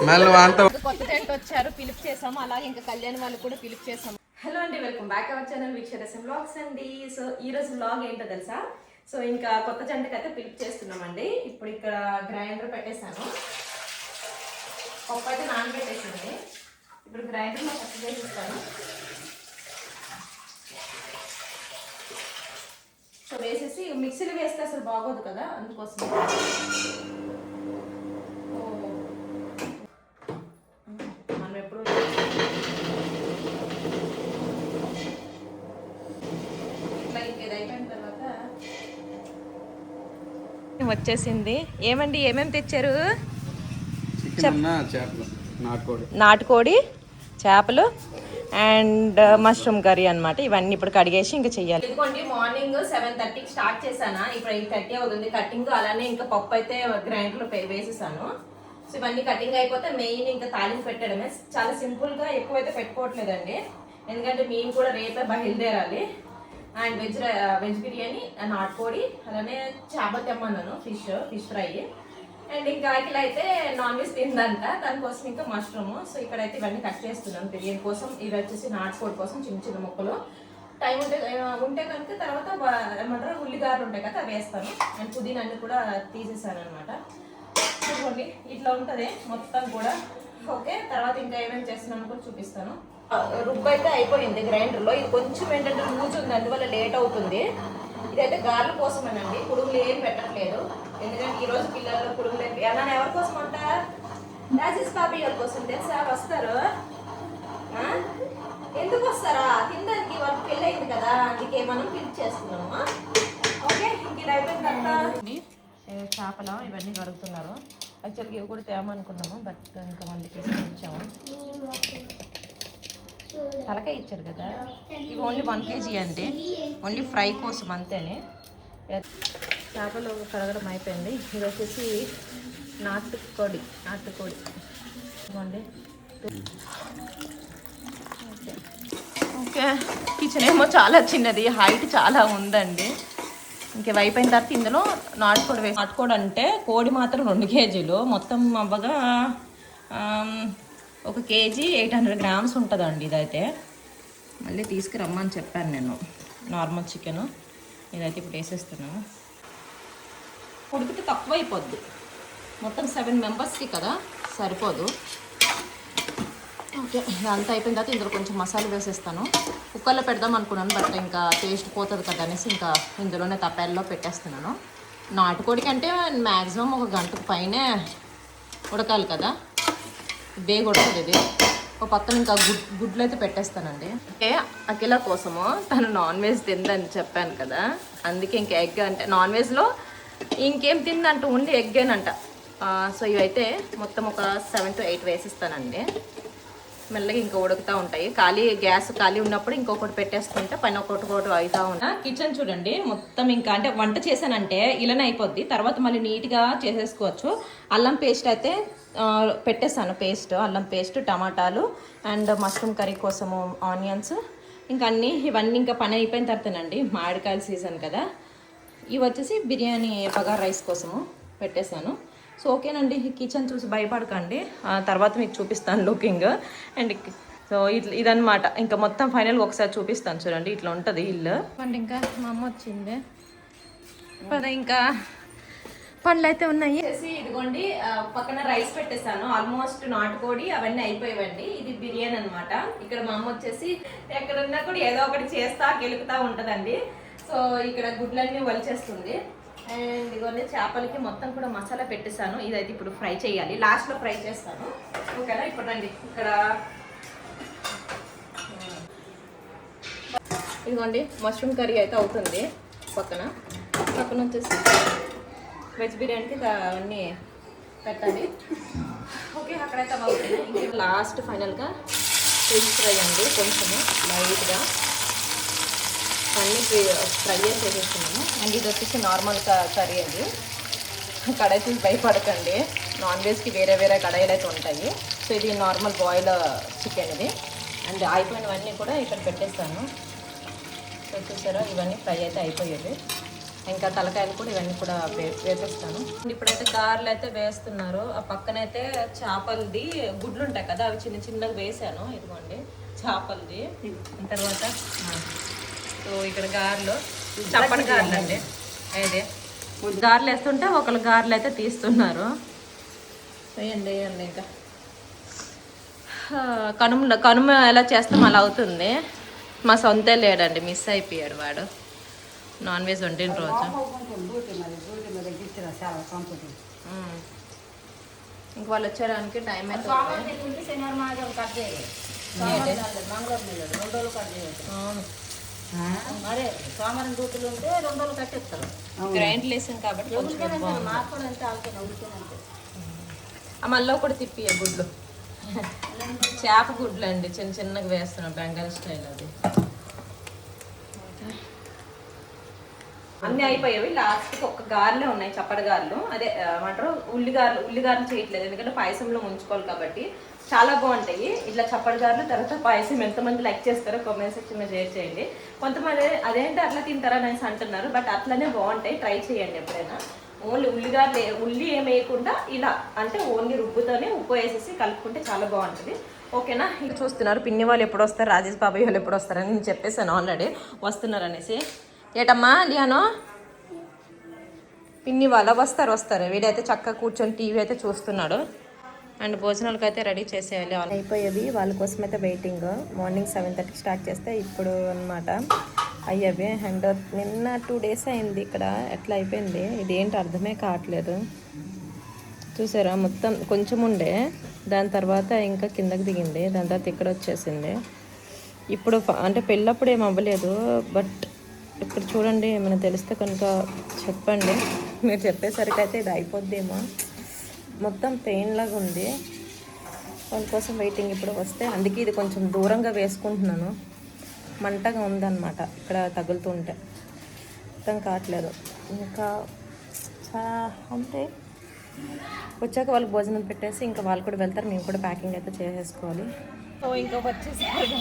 కొత్త టెంట్ వచ్చారు, పిలుపు చేసాము. అలాగే ఇంకా కళ్యాణ్ వాళ్ళు కూడా పిలుపు చేసాము. హలో అండి, welcome back our channel Veeksharasam vlogs అండి. సో ఈ రోజు వ్లాగ్ ఏంటో తెలుసా? సో ఇంకా కొత్త జంటకి అయితే పిలుపు చేస్తున్నామండి. ఇప్పుడు ఇక్కడ గ్రైండర్ పెట్టేశాను, పప్పు అయితే నానబెట్టేసింది. ఇప్పుడు గ్రైండర్లో పప్పు చేసిస్తాను. సో వేసేసి మిక్సీలో వేస్తే అసలు బాగోదు కదా, అందుకోసం మనం ఎప్పుడు ఇట్లా ఇంకేది అయిపోయిన తర్వాత వచ్చేసింది. ఏమండి ఏమేమి తెచ్చారు? నాటుకోడి, చేపలు అండ్ మష్రూమ్ కర్రీ అనమాట. ఇవన్నీ ఇప్పుడు కడిగేసి ఇంకా చెయ్యాలి. ఇదిగోండి, మార్నింగ్ 7:30కి స్టార్ట్ చేశాను. ఇప్పుడు 8:30 అవుతుంది కటింగ్. అలానే ఇంకా పప్పు అయితే గ్రైండర్లో వేసేసాను. సో ఇవన్నీ కటింగ్ అయిపోతే మెయిన్ ఇంకా తాలింపు పెట్టడమే. చాలా సింపుల్ గా, ఎక్కువైతే పెట్టుకోవట్లేదండి, ఎందుకంటే మేము కూడా రేపే బయలుదేరాలి. అండ్ వెజ్ బిర్యానీ, నాటుకోడి, అలానే చేపలు తెమ్మన్నాను, ఫిష్ ఫ్రై. అండ్ ఇంకా అఖిల అయితే నాన్ వెజ్ తిందంట, దానికోసం ఇంకా మష్రూమ్. సో ఇక్కడైతే ఇవన్నీ కట్ చేస్తున్నాను బిర్యానీ కోసం. ఇవి వచ్చేసి నాటుకోడి కోసం చిన్న చిన్న ముక్కలు. టైం ఉంటే కనుక తర్వాత ఏమంటారు ఉల్లిగారులు ఉంటాయి కదా, అవి వేస్తాను. అండ్ పుదీనా అన్ని కూడా తీసేసాను అనమాట. చూడండి ఇట్లా ఉంటుంది మొత్తం కూడా. ఓకే, తర్వాత ఇంకా ఏమేమి చేస్తున్నాను కూడా చూపిస్తాను. రుబ్బు అయితే అయిపోయింది గ్రైండర్లో. ఇది కొంచెం ఏంటంటే లూజ్ ఉంది, అందువల్ల లేట్ అవుతుంది. ఇదైతే గార్ల కోసమేనండి, కుడుములు ఏం పెట్టట్లేదు. ఎందుకంటే ఈరోజు పిల్లలు కుడుములు ఏమన్నా ఎవరి కోసం అంట, రాజేష్ బాబీ వాళ్ళ కోసం తెలుసా? వస్తారు. ఎందుకు వస్తారా? తినడానికి వాళ్ళకి పెళ్ళి అయింది కదా, అందుకే మనం పిలిచి చేస్తున్నాము. ఓకే, ఇంక ఇది అయిపోయిన తర్వాత చేపలు ఇవన్నీ కడుగుతున్నారు. యాక్చువల్గా ఇవి కూడా తేమనుకున్నాము, బట్ ఇంకా మళ్ళీ తీసుకొచ్చాము. తలకాయ ఇచ్చారు కదా, ఇవి ఓన్లీ 1 kg అండి, ఓన్లీ ఫ్రై కోసం అంతేనే. చేపలు కడగడం అయిపోయింది. ఇది వచ్చేసి నాటుకోడి ఇవ్వండి. ఓకే, కిచెన్ ఏమో చాలా చిన్నది, హైట్ చాలా ఉందండి. ఇంక అయిపోయిన తర్వాత ఇందులో నాటుకోడి అంటే కోడి మాత్రం 2 kgలు, మొత్తం అవ్వగా 1 kg 800 grams ఉంటుందండి. ఇదైతే మళ్ళీ తీసుకురమ్మని చెప్పాను నేను. నార్మల్ చికెను ఇదైతే ఇప్పుడు వేసేస్తున్నాను. ఉడికితే తక్కువ అయిపోద్ది, మొత్తం 7 మెంబర్స్కి కదా, సరిపోదు. ఓకే, ఇదంతా అయిపోయిన తర్వాత ఇందులో కొంచెం మసాలా వేసేస్తాను. కుక్కర్లో పెడదాం అనుకున్నాను, బట్ ఇంకా టేస్ట్ పోతుంది కదా అనేసి ఇంకా ఇందులోనే తప్పాల్లో పెట్టేస్తున్నాను. నాటుకోడికి అంటే మ్యాక్సిమం 1 గంటకు పైనే ఉడకాలి కదా, బేగ్ ఉడకదు ఇది. ఒక పక్కన ఇంకా గుడ్లు అయితే పెట్టేస్తానండి. అంటే అఖిల కోసము, తను నాన్ వెజ్ తిందని చెప్పాను కదా, అందుకే ఇంకా ఎగ్ అంటే నాన్ వెజ్లో ఇంకేం తిందంటూ ఉండి ఎగ్గేనంట. సో ఇవైతే మొత్తం ఒక 7 to 8 వేసిస్తానండి. మెల్లగా ఇంకా ఉడుకుతూ ఉంటాయి. గ్యాస్ ఖాళీ ఉన్నప్పుడు ఇంకొకటి పెట్టేసుకుంటే పైన ఒకటి అవుతూ ఉంటా. కిచెన్ చూడండి మొత్తం ఇంకా అంటే వంట చేశానంటే ఇలానే అయిపోద్ది, తర్వాత మళ్ళీ నీట్గా చేసేసుకోవచ్చు. అల్లం పేస్ట్ అయితే పెట్టేస్తాను, అల్లం పేస్ట్, టమాటాలు అండ్ మష్రూమ్ కర్రీ కోసము ఆనియన్స్, ఇంకా ఇవన్నీ ఇంకా పని అయిపోయిన తర్వాతనండి. మామిడికాయల సీజన్ కదా. ఇవి వచ్చేసి బిర్యానీ బగారా రైస్ కోసము పెట్టేశాను. సో ఓకేనండి, కిచెన్ చూసి భయపడకండి, తర్వాత మీకు చూపిస్తాను లుకింగ్. అండ్ సో ఇదనమాట. ఇంకా మొత్తం ఫైనల్గా ఒకసారి చూపిస్తాను చూడండి, ఇట్లా ఉంటుంది ఇల్లు. అండ్ ఇంకా మా అమ్మ వచ్చింది, ఇంకా పండ్లు అయితే ఉన్నాయి. ఇదిగోండి పక్కన రైస్ పెట్టేసాను. ఆల్మోస్ట్ నాటుకోడి అవన్నీ అయిపోయావండి. ఇది బిర్యానీ అనమాట. ఇక్కడ మా అమ్మ వచ్చేసి ఎక్కడున్నా కూడా ఏదో ఒకటి చేస్తా గెలుపుతా ఉంటుందండి. సో ఇక్కడ గుడ్లన్నీ వలిచేస్తుంది. అండ్ ఇదిగోండి చేపలకి మొత్తం కూడా మసాలా పెట్టేసాను. ఇదైతే ఇప్పుడు ఫ్రై చేయాలి, లాస్ట్లో ఫ్రై చేస్తాను. ఓకేనా? ఇప్పుడు రండి, ఇక్కడ ఇదిగోండి మష్రూమ్ కర్రీ అయితే అవుతుంది. పక్కన వచ్చేసి వెజ్ బిర్యానీకి అవన్నీ పెట్టాలి. ఓకే, అక్కడైతే అవుతుంది. ఇంకా లాస్ట్ ఫైనల్గా ఫిష్ ఫ్రై అండి, కొంచెము లైట్గా అన్నీ ఫ్రై చేసేస్తున్నాము. అండ్ ఇది వచ్చేసి నార్మల్ కర్రీ అండి. కడాయి చూసి భయపడకండి, నాన్ వెజ్కి వేరే కడాయిలు అయితే ఉంటాయి. సో ఇది నార్మల్ బాయిల్ చికెన్ ఇది. అండ్ అయిపోయినవన్నీ కూడా ఇక్కడ పెట్టేస్తాను. సో చూసారా, ఇవన్నీ ఫ్రై అయితే అయిపోయేది. ఇంకా తలకాయలు కూడా ఇవన్నీ కూడా వేసేస్తాను. ఇప్పుడైతే గారెలు అయితే వేస్తున్నారు. ఆ పక్కనైతే చేపలది గుడ్లు ఉంటాయి కదా, అవి చిన్న చిన్నగా వేసాను. ఇదిగోండి చేపలది. తర్వాత సో ఇక్కడ గారెలు చప్పటి గారెలు అండి. అయితే గారెలు వేస్తుంటే ఒకళ్ళు గారెలు అయితే తీస్తున్నారు. వేయండి వేయండి. ఇంకా కనుమ ఎలా చేస్తాం అలా అవుతుంది. మా సొంతే లేడండి, మిస్ అయిపోయాడు వాడు నాన్ వెజ్ వండిన రోజు. ఇంక వాళ్ళు వచ్చేయడానికి టైం అయితే అరే సోమవారం డ్యూటీలు ఉంటే 2 రోజులు కట్టేస్తారు. గ్రైండ్ లేసాం కాబట్టి మళ్ళీ కూడా తిప్పి గుడ్లు చేప గుడ్లు అండి, చిన్న చిన్నగా వేస్తున్నాం బెంగాల్ స్టైల్. అది అన్నీ అయిపోయావి. లాస్ట్కి ఒక్క గారెలే ఉన్నాయి, చప్పటి గారెలు. అదే ఏమంటారు ఉల్లిగారెలు చేయట్లేదు, ఎందుకంటే పాయసంలో ఉంచుకోవాలి కాబట్టి. చాలా బాగుంటాయి ఇట్లా చప్పటి గారెలు. తర్వాత పాయసం ఎంతమంది లైక్ చేస్తారో కామెంట్ సెక్షన్లో షేర్ చేయండి. కొంతమంది అదేంటి అట్లా తింటారా అనేసి అంటున్నారు, బట్ అట్లనే బాగుంటాయి, ట్రై చేయండి ఎప్పుడైనా. ఓన్లీ ఉల్లి ఏం వేయకుండా ఇలా అంటే ఓన్లీ రుబ్బుతోనే ఉప్పు వేసేసి కలుపుకుంటే చాలా బాగుంటుంది. ఓకేనా? ఇంకా చూస్తున్నారు పిన్ని వాళ్ళు ఎప్పుడు వస్తారు, రాజేష్ బాబాయ్ వాళ్ళు ఎప్పుడు వస్తారని నేను చెప్పేసాను ఆల్రెడీ వస్తున్నారు అనేసి. ఏటమ్మా లియానో? పిన్ని వాళ్ళ వస్తారు. వీడైతే చక్కగా కూర్చొని టీవీ అయితే చూస్తున్నాడు. అండ్ భోజనాలకు అయితే రెడీ చేసేయాలి. అయిపోయేవి వాళ్ళ కోసం అయితే వెయిటింగ్. మార్నింగ్ 7:30 స్టార్ట్ చేస్తే ఇప్పుడు అనమాట అయ్యేవి. అండ్ నిన్న 2 days అయింది ఇక్కడ. ఎట్లా అయిపోయింది ఇదేంటి అర్థమే కావట్లేదు. చూసారా, మొత్తం కొంచెం ఉండే, దాని తర్వాత ఇంకా కిందకి దిగింది, దాని తర్వాత ఇక్కడ వచ్చేసింది. ఇప్పుడు అంటే పెళ్ళప్పుడు ఏం అవ్వలేదు, బట్ ఇప్పుడు చూడండి. ఏమైనా తెలిస్తే కనుక చెప్పండి. మీరు చెప్పేసరికి అయితే ఇది అయిపోద్దేమో. మొత్తం పెయిన్ లాగా ఉంది. వాళ్ళ కోసం వెయిటింగ్. ఇప్పుడు వస్తే అందుకే ఇది కొంచెం దూరంగా వేసుకుంటున్నాను. మంటగా ఉందన్నమాట ఇక్కడ తగులుతుంటే, అర్థం కావట్లేదు. ఇంకా అంతే. వచ్చాక వాళ్ళకి భోజనం పెట్టేసి ఇంకా వాళ్ళు కూడా వెళ్తారు, మేము కూడా ప్యాకింగ్ అయితే చేసేసుకోవాలి. సో ఇంకా వచ్చేసారు.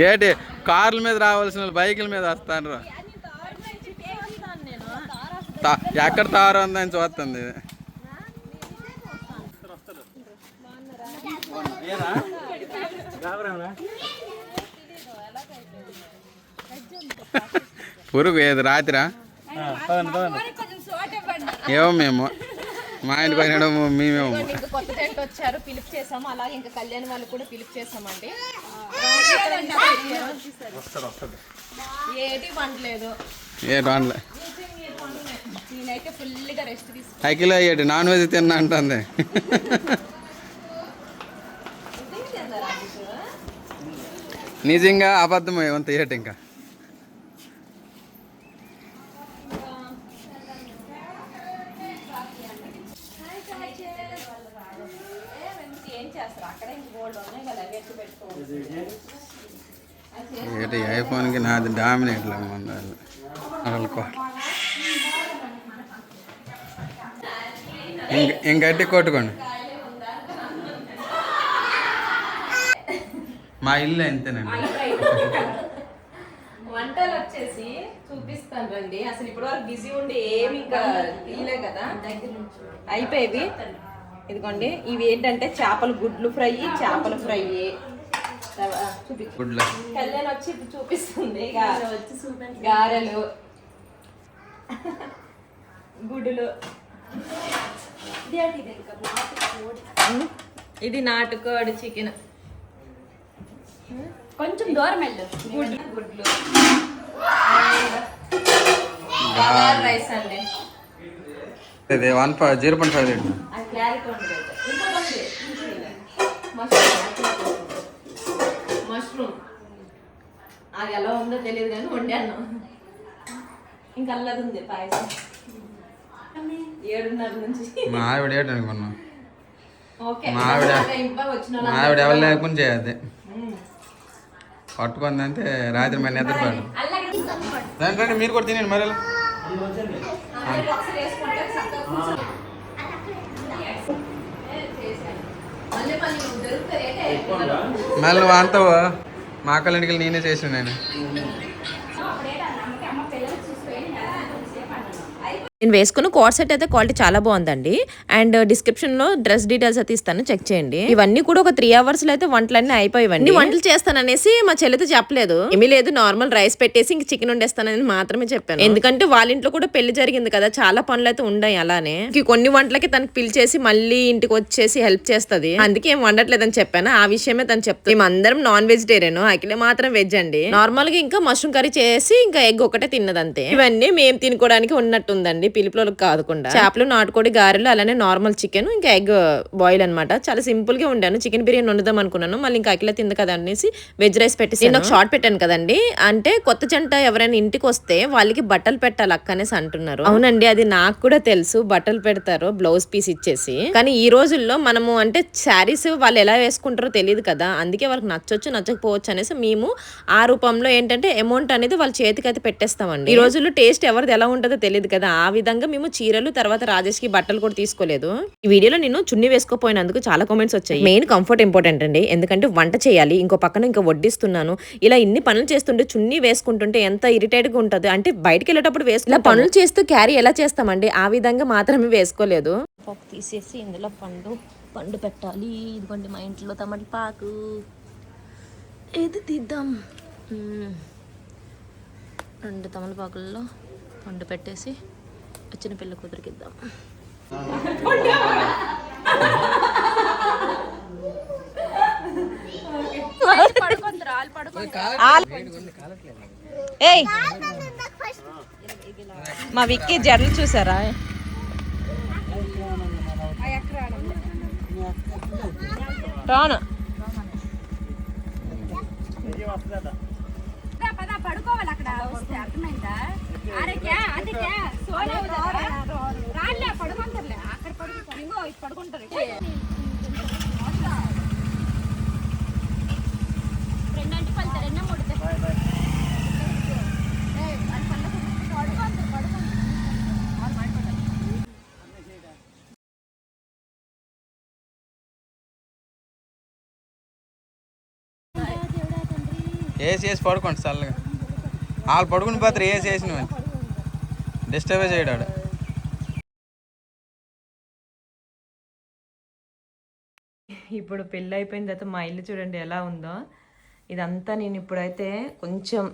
ఏంటి కార్ల మీద రావాల్సిన వాళ్ళు బైకుల మీద వస్తాను. ఎక్కడ తారు ఉందని చూస్తుంది. పురుగు ఏది రాత్రా ఏమో మేము మా ఇంటికి పోయినాడు మేమేమో. ఇంకా కొత్త టెంట్ వచ్చారు, పిలుపు చేసాము. అలాగే ఇంకా కళ్యాణ్ వాళ్ళు కూడా పిలుపు చేసామండి. ఏది వండలేదు, నేనైతే ఫుల్గా రెస్ట్ తీసుకున్నాను. అఖిల అయ్యాడు నాన్ వెజ్ తిన్నా అంటుంది. నిజంగా అబద్ధం ఏమంత ఏట ఇంకా ఏంటి ఐఫోన్కి నాది డామినేట్ ఉండాలి. ఇంకట్టి కొట్టుకోండి. మా ఇల్లు అంతేనండి. వంటలు వచ్చేసి చూపిస్తాను రండి. అసలు ఇప్పటి వరకు బిజీ ఉండి ఏమి ఇంకా తీయలే కదా, అయిపోయేవి. ఇదిగోండి, ఇవి ఏంటంటే చేపల గుడ్లు ఫ్రై, చేపల ఫ్రై. కళ్యాణ్ వచ్చి చూపిస్తుంది గారెలు, గుడ్డులు. ఇది నాటుకోడి చికెన్. కొంచెం దూరం వెళ్ళు. గుడ్లు రైస్ అండి. 0.5 మష్రూమ్ అది ఎలా ఉందో తెలియదు కానీ వండాను. ఇంకా అల్లది ఉంది పాయసం. 7:30 నుంచి మా ఆవిడ ఏటనుకున్నా. ఓకే, మా ఆవిడ ఎవరు లేకుండా చేయద్ది. పట్టుకుందంటే రాత్రి మరి నిద్రపోయాడు. దాంట్లో మీరు కూడా తినండి మరి. మళ్ళీ అంటావా మా అక్కల ఇంటికి నేనే చేసిన నేను. నేను వేసుకున్న కోట్ సెట్ అయితే క్వాలిటీ చాలా బాగుందండి. అండ్ డిస్క్రిప్షన్ లో డ్రెస్ డీటెయిల్స్ అయితే ఇస్తాను, చెక్ చేయండి. ఇవన్నీ కూడా ఒక 3 hours లో అయితే వంటలన్నీ అయిపోయివండి. వంటలు చేస్తాననేసి మా చెల్లితో చెప్పలేదు, ఏమీ లేదు నార్మల్ రైస్ పెట్టేసి ఇంక చికెన్ వండేస్తానని మాత్రమే చెప్పాను. ఎందుకంటే వాళ్ళ ఇంట్లో కూడా పెళ్లి జరిగింది కదా, చాలా పనులు అయితే ఉన్నాయి. అలానే కొన్ని వంటలకి తనకి పిలిచేసి మళ్ళీ ఇంటికి వచ్చేసి హెల్ప్ చేస్తుంది, అందుకే ఏం వండట్లేదని చెప్పాను. ఆ విషయమే తను చెప్తాను. మేమందరం నాన్ వెజిటేరియన్, అఖిలే మాత్రం వెజ్ అండి. నార్మల్ గా ఇంకా మష్రూమ్ కర్రీ చేసి ఇంకా ఎగ్ ఒకటే తిన్నదంతే. ఇవన్నీ మేము తినుకోవడానికి ఉన్నట్టుందండి, పిలుపులకు కాదుకుండా. చేపలు, నాటుకోడి, గారెలు, అలానే నార్మల్ చికెన్, ఇంకా ఎగ్ బాయిల్ అనమాట. చాలా సింపుల్ గా ఉండాను. చికెన్ బిర్యానీ వండుదాం అనుకున్నాను, మళ్ళీ ఇంకా అఖిల తింది కదా అనేసి వెజ్ రైస్ పెట్టేసి నేను ఒక షార్ట్ పెట్టాను కదండి. అంటే కొత్త జంట ఎవరైనా ఇంటికి వస్తే వాళ్ళకి బట్టలు పెట్టాలి అక్క అనేసి అంటున్నారు. అవునండి, అది నాకు కూడా తెలుసు, బట్టలు పెడతారు బ్లౌజ్ పీస్ ఇచ్చేసి. కానీ ఈ రోజుల్లో మనము అంటే శారీస్ వాళ్ళు ఎలా వేసుకుంటారో తెలియదు కదా, అందుకే వాళ్ళకి నచ్చొచ్చు నచ్చకపోవచ్చు అనేసి మేము ఆ రూపంలో ఏంటంటే అమౌంట్ అనేది వాళ్ళ చేతికి అయితే పెట్టేస్తామండి. ఈ రోజుల్లో టేస్ట్ ఎవరిది ఎలా ఉంటుందో తెలియదు కదా, ఆ విధంగా మేము చీరలు తర్వాత రాజేష్కి బట్టలు కూడా తీసుకోలేదు. ఈ వీడియోలో నేను చున్నీ వేసుకోపోయినందుకు చాలా కామెంట్స్ వచ్చాయి. మెయిన్ కంఫర్ట్ ఇంపార్టెంట్ అండి, ఎందుకంటే వంట చేయాలి, ఇంకో పక్కన ఇంకా వడ్డిస్తున్నాను. ఇలా ఇన్ని పనులు చేస్తుంటే చున్నీ వేసుకుంటుంటే ఎంత ఇరిటేట్ గా ఉంటుంది అంటే, బయటకు వెళ్ళేటప్పుడు వేసుకున్న పనులు చేస్తూ క్యారీ ఎలా చేస్తామండి, ఆ విధంగా మాత్రమే వేసుకోలేదు. తీసేసి ఇందులో పండు పెట్టాలి. ఇదిగోండి మా ఇంట్లో తమలపాకు, ఏది తీద్దాం. 2 తమలపాకుల్లో పండు పెట్టేసి వచ్చిన పిల్ల కుదిరికిద్దాం. ఏయ్ మా విక్కీ జడలు చూసారా, రాను పడుకోవాలి అక్కడ వస్తే, అర్థమైందా? పడుకుంటారులే అక్కడ పడుకుంటారు. రెండంటి పలుతారు, ఎన్నో ముడతారు. వేసి పడుకోండి చల్లగా. వాళ్ళు పడుకుని పోతారు, వేసిన డిస్టర్బే చేయడాడు. ఇప్పుడు పెళ్ళి అయిపోయిన తర్వాత మా ఇల్లు చూడండి ఎలా ఉందో. ఇదంతా నేను ఇప్పుడైతే కొంచెం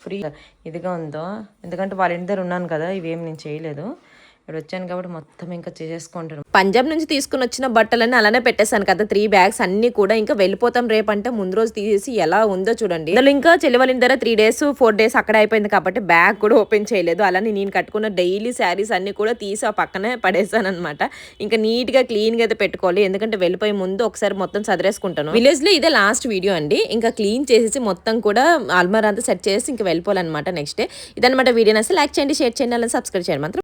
ఫ్రీ ఇదిగా ఉందో, ఎందుకంటే వాళ్ళ ఇంటి దగ్గర ఉన్నాను కదా, ఇవేం నేను చేయలేదు. ఇక్కడ వచ్చాను కాబట్టి మొత్తం ఇంకా చేసుకుంటాను. పంజాబ్ నుంచి తీసుకుని వచ్చిన బట్టలన్నీ అలానే పెట్టేశాను కదా, 3 bags అన్ని కూడా. ఇంకా వెళ్ళిపోతాం రేపు అంటే ముందు రోజు తీసేసి ఎలా ఉందో చూడండి. అందులో ఇంకా చెల్లివలిన దగ్గర 3 days 4 days అక్కడ అయిపోయింది కాబట్టి బ్యాగ్ కూడా ఓపెన్ చేయలేదు. అలానే నేను కట్టుకున్న డైలీ శారీస్ అన్ని కూడా తీసి ఆ పక్కనే పడేసాను అనమాట. ఇంకా నీట్ గా క్లీన్ గా అయితే పెట్టుకోవాలి, ఎందుకంటే వెళ్ళిపోయే ముందు ఒకసారి మొత్తం సదరేసుకుంటాను. విలేజ్ లో ఇదే లాస్ట్ వీడియో అండి. ఇంకా క్లీన్ చేసేసి మొత్తం కూడా అల్మారా అంతా సెట్ చేసి ఇంకా వెళ్ళిపోవాలన్నమాట నెక్స్ట్ డే. ఇదనమాట వీడియో నచ్చితే లైక్ చేయండి, షేర్ చేయండి, అలానే సబ్స్క్రైబ్ చేయండి మాత్రం.